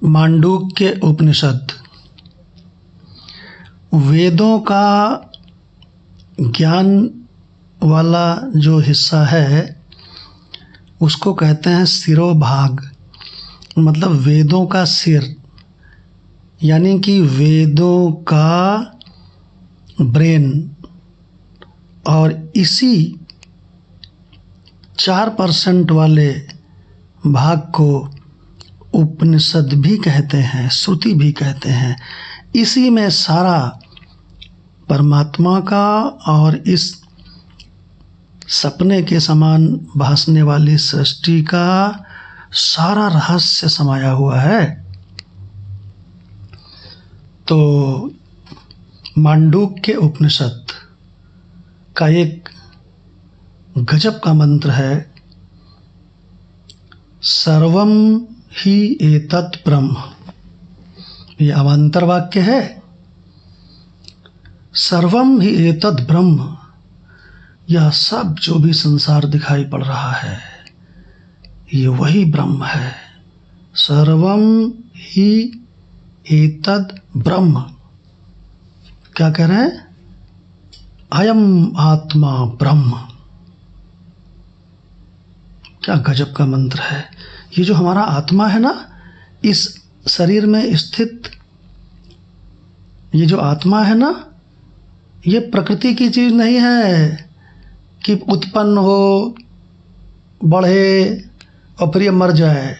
मांडूक्य उपनिषद वेदों का ज्ञान वाला जो हिस्सा है उसको कहते हैं सिरोभाग, मतलब वेदों का सिर, यानी कि वेदों का ब्रेन। और इसी 4% वाले भाग को उपनिषद भी कहते हैं, श्रुति भी कहते हैं। इसी में सारा परमात्मा का और इस सपने के समान भासने वाली सृष्टि का सारा रहस्य समाया हुआ है। तो मांडूक्य उपनिषद का एक गजब का मंत्र है, सर्वम ही एतत् ब्रह्म। ये अवान्तर वाक्य है, सर्वम ही एतत् ब्रह्म। यह सब जो भी संसार दिखाई पड़ रहा है ये वही ब्रह्म है। सर्वम ही एतत् ब्रह्म। क्या कह रहे हैं? अयम आत्मा ब्रह्म। क्या गजब का मंत्र है। ये जो हमारा आत्मा है ना, इस शरीर में स्थित ये जो आत्मा है ना, ये प्रकृति की चीज नहीं है कि उत्पन्न हो, बढ़े और फिर ये मर जाए।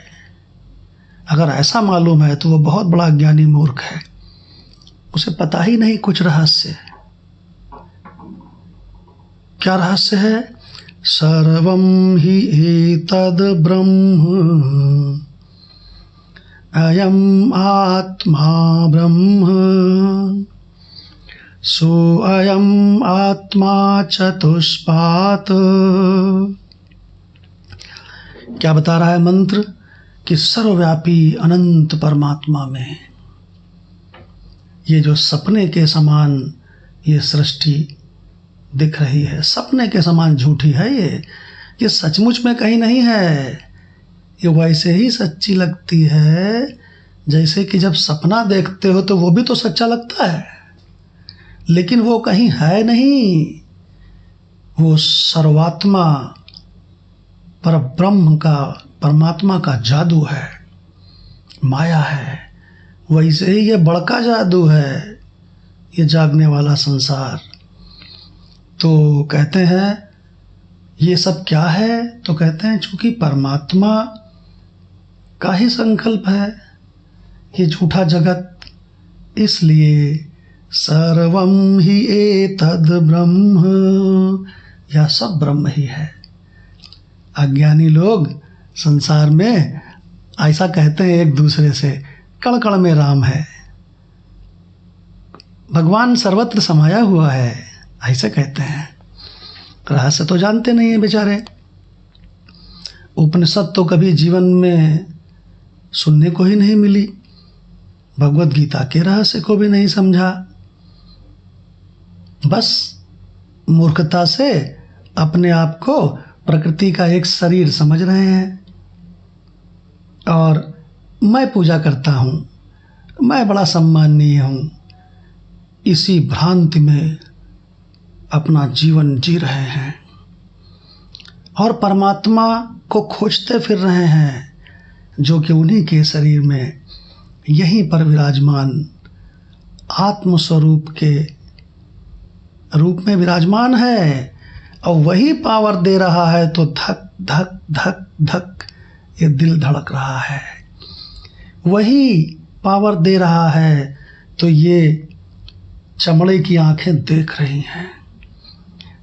अगर ऐसा मालूम है तो वो बहुत बड़ा ज्ञानी मूर्ख है, उसे पता ही नहीं कुछ रहस्य। क्या रहस्य है? सर्वम ही एतद् ब्रह्म अयम आत्मा ब्रह्म सोऽयम् आत्मा चतुष्पात्। क्या बता रहा है मंत्र? कि सर्वव्यापी अनंत परमात्मा में ये जो सपने के समान ये सृष्टि दिख रही है, सपने के समान झूठी है। ये सचमुच में कहीं नहीं है। ये वैसे ही सच्ची लगती है जैसे कि जब सपना देखते हो तो वो भी तो सच्चा लगता है, लेकिन वो कहीं है नहीं। वो सर्वात्मा परब्रह्म का, परमात्मा का जादू है, माया है। वैसे ही ये बड़का जादू है, ये जागने वाला संसार। तो कहते हैं ये सब क्या है? तो कहते हैं चूंकि परमात्मा का ही संकल्प है ये झूठा जगत, इसलिए सर्वम ही एतद् ब्रह्म, यह सब ब्रह्म ही है। अज्ञानी लोग संसार में ऐसा कहते हैं एक दूसरे से, कण कण में राम है, भगवान सर्वत्र समाया हुआ है, ऐसे कहते हैं। रहस्य तो जानते नहीं है बेचारे। उपनिषद तो कभी जीवन में सुनने को ही नहीं मिली, भगवत गीता के रहस्य को भी नहीं समझा। बस मूर्खता से अपने आप को प्रकृति का एक शरीर समझ रहे हैं और मैं पूजा करता हूँ, मैं बड़ा सम्माननीय हूँ, इसी भ्रांति में अपना जीवन जी रहे हैं और परमात्मा को खोजते फिर रहे हैं जो कि उन्हीं के शरीर में यहीं पर विराजमान आत्म स्वरूप के रूप में विराजमान है। और वही पावर दे रहा है तो धक धक धक धक ये दिल धड़क रहा है। वही पावर दे रहा है तो ये चमड़े की आंखें देख रही हैं।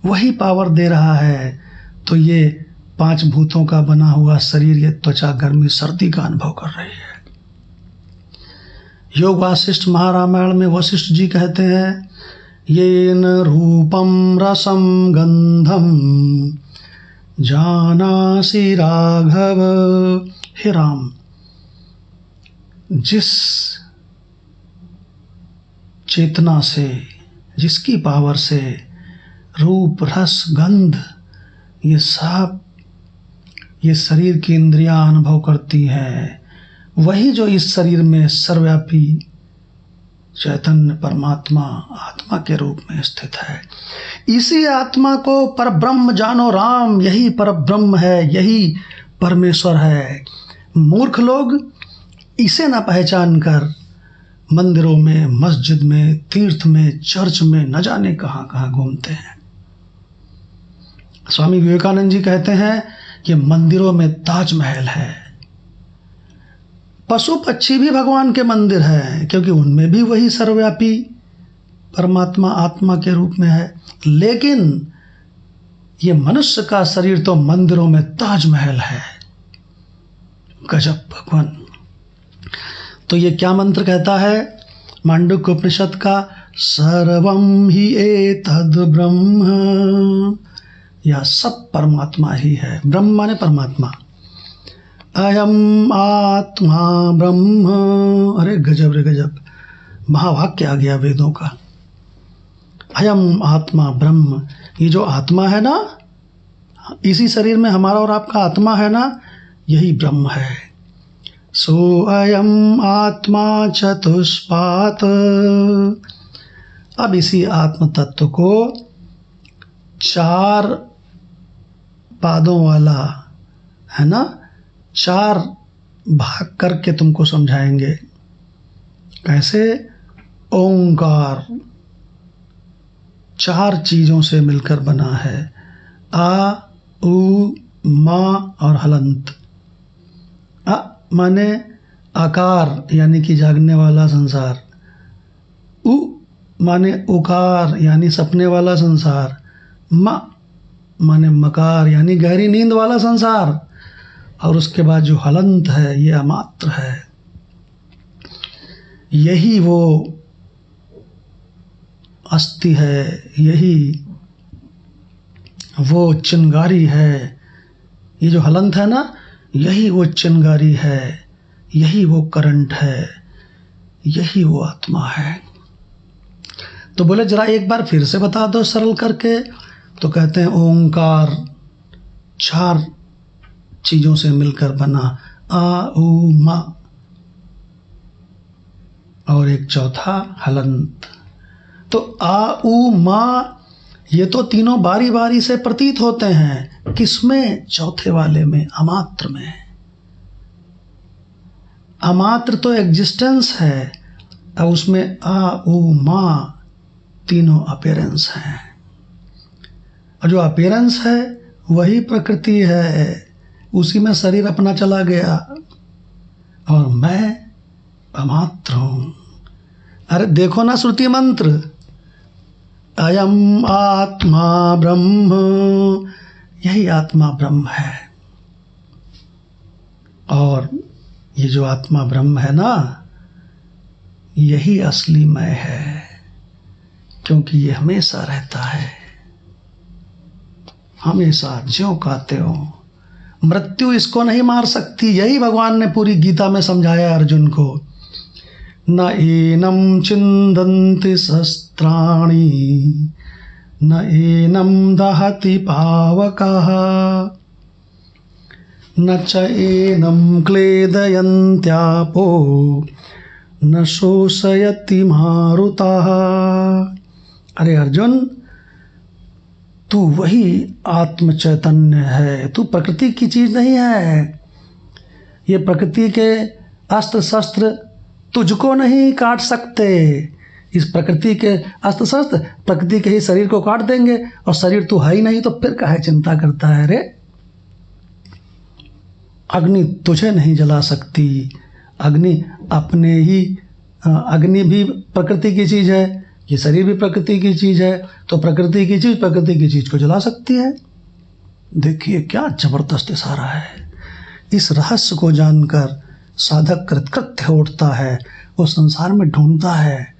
वही पावर दे रहा है तो ये 5 भूतों का बना हुआ शरीर, ये त्वचा गर्मी सर्दी का अनुभव कर रही है। योग वासिष्ठ महारामायण में वशिष्ठ जी कहते हैं, येन रूपम रसम गंधम जानासि राघव। हे राम, जिस चेतना से, जिसकी पावर से रूप रस गंध ये सब ये शरीर की इंद्रियां अनुभव करती हैं, वही जो इस शरीर में सर्वव्यापी चैतन्य परमात्मा आत्मा के रूप में स्थित है। इसी आत्मा को परब्रह्म जानो राम, यही परब्रह्म है, यही परमेश्वर है। मूर्ख लोग इसे ना पहचान कर मंदिरों में, मस्जिद में, तीर्थ में, चर्च में न जाने कहाँ कहाँ घूमते हैं। स्वामी विवेकानंद जी कहते हैं कि मंदिरों में ताजमहल है। पशु पक्षी भी भगवान के मंदिर हैं, क्योंकि उनमें भी वही सर्वव्यापी परमात्मा आत्मा के रूप में है। लेकिन ये मनुष्य का शरीर तो मंदिरों में ताजमहल है। गजब भगवान। तो ये क्या मंत्र कहता है मांडुक्य उपनिषद का? सर्वम ही एतद् ब्रह्म, यह सब परमात्मा ही है। ब्रह्म माने परमात्मा। अयम आत्मा ब्रह्म, अरे गजब रे गजब, महावाक्य आ गया वेदों का। अयम आत्मा ब्रह्म, ये जो आत्मा है ना, इसी शरीर में हमारा और आपका आत्मा है ना, यही ब्रह्म है। सो अयम आत्मा चतुष्पात। अब इसी आत्म तत्व को 4 पादों वाला है ना, 4 भाग करके तुमको समझाएंगे। कैसे? ओंकार 4 चीजों से मिलकर बना है। आ, उ, मा और हलंत। आ माने आकार यानी कि जागने वाला संसार। उ माने उकार यानी सपने वाला संसार। मा माने मकार यानी गहरी नींद वाला संसार। और उसके बाद जो हलंत है ये अमात्र है। यही वो अस्थि है, यही वो चिंगारी है। ये जो हलंत है ना, यही वो चिंगारी है, यही वो करंट है, यही वो आत्मा है। तो बोले जरा एक बार फिर से बता दो सरल करके। तो कहते हैं ओंकार 4 चीजों से मिलकर बना। आ, उ, मा और एक चौथा हलंत। तो आ, उ, मा ये तो तीनों बारी बारी से प्रतीत होते हैं। किसमें? चौथे वाले में, अमात्र में। अमात्र तो एग्जिस्टेंस है, अब उसमें आ, उ, मा तीनों अपीयरेंस हैं। और जो अपीयरेंस है वही प्रकृति है, उसी में शरीर अपना चला गया और मैं अमात्र हूं। अरे देखो ना श्रुति मंत्र, अयम आत्मा ब्रह्म, यही आत्मा ब्रह्म है। और ये जो आत्मा ब्रह्म है ना, यही असली मैं है, क्योंकि ये हमेशा रहता है, हमेशा ज्यों का त्यों। मृत्यु इसको नहीं मार सकती। यही भगवान ने पूरी गीता में समझाया अर्जुन को। न एनम चिंदन्ति शस्त्राणि, न एनम दहति पावकः, न च एनम क्लेदयन्त्यापो, न शोषयति मारुतः। अरे अर्जुन, तू वही आत्म चैतन्य है, तू प्रकृति की चीज नहीं है। ये प्रकृति के अस्त्र शस्त्र तुझको नहीं काट सकते। इस प्रकृति के अस्त्र शस्त्र प्रकृति के ही शरीर को काट देंगे, और शरीर तू है ही नहीं, तो फिर काहे चिंता करता है रे? अग्नि तुझे नहीं जला सकती। अग्नि अपने ही, अग्नि भी प्रकृति की चीज है, ये शरीर भी प्रकृति की चीज है, तो प्रकृति की चीज को जला सकती है। देखिए क्या जबरदस्त इशारा है। इस रहस्य को जानकर साधक कृतकृत्य उठता है, वो संसार में ढूंढता है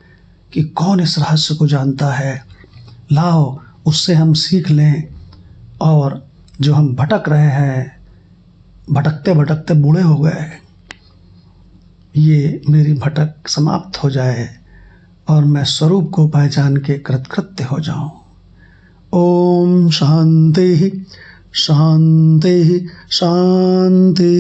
कि कौन इस रहस्य को जानता है, लाओ उससे हम सीख लें, और जो हम भटक रहे हैं, भटकते भटकते बूढ़े हो गए, ये मेरी भटक समाप्त हो जाए और मैं स्वरूप को पहचान के कृतकृत्य हो जाऊं। ओम शांति शांति शांति।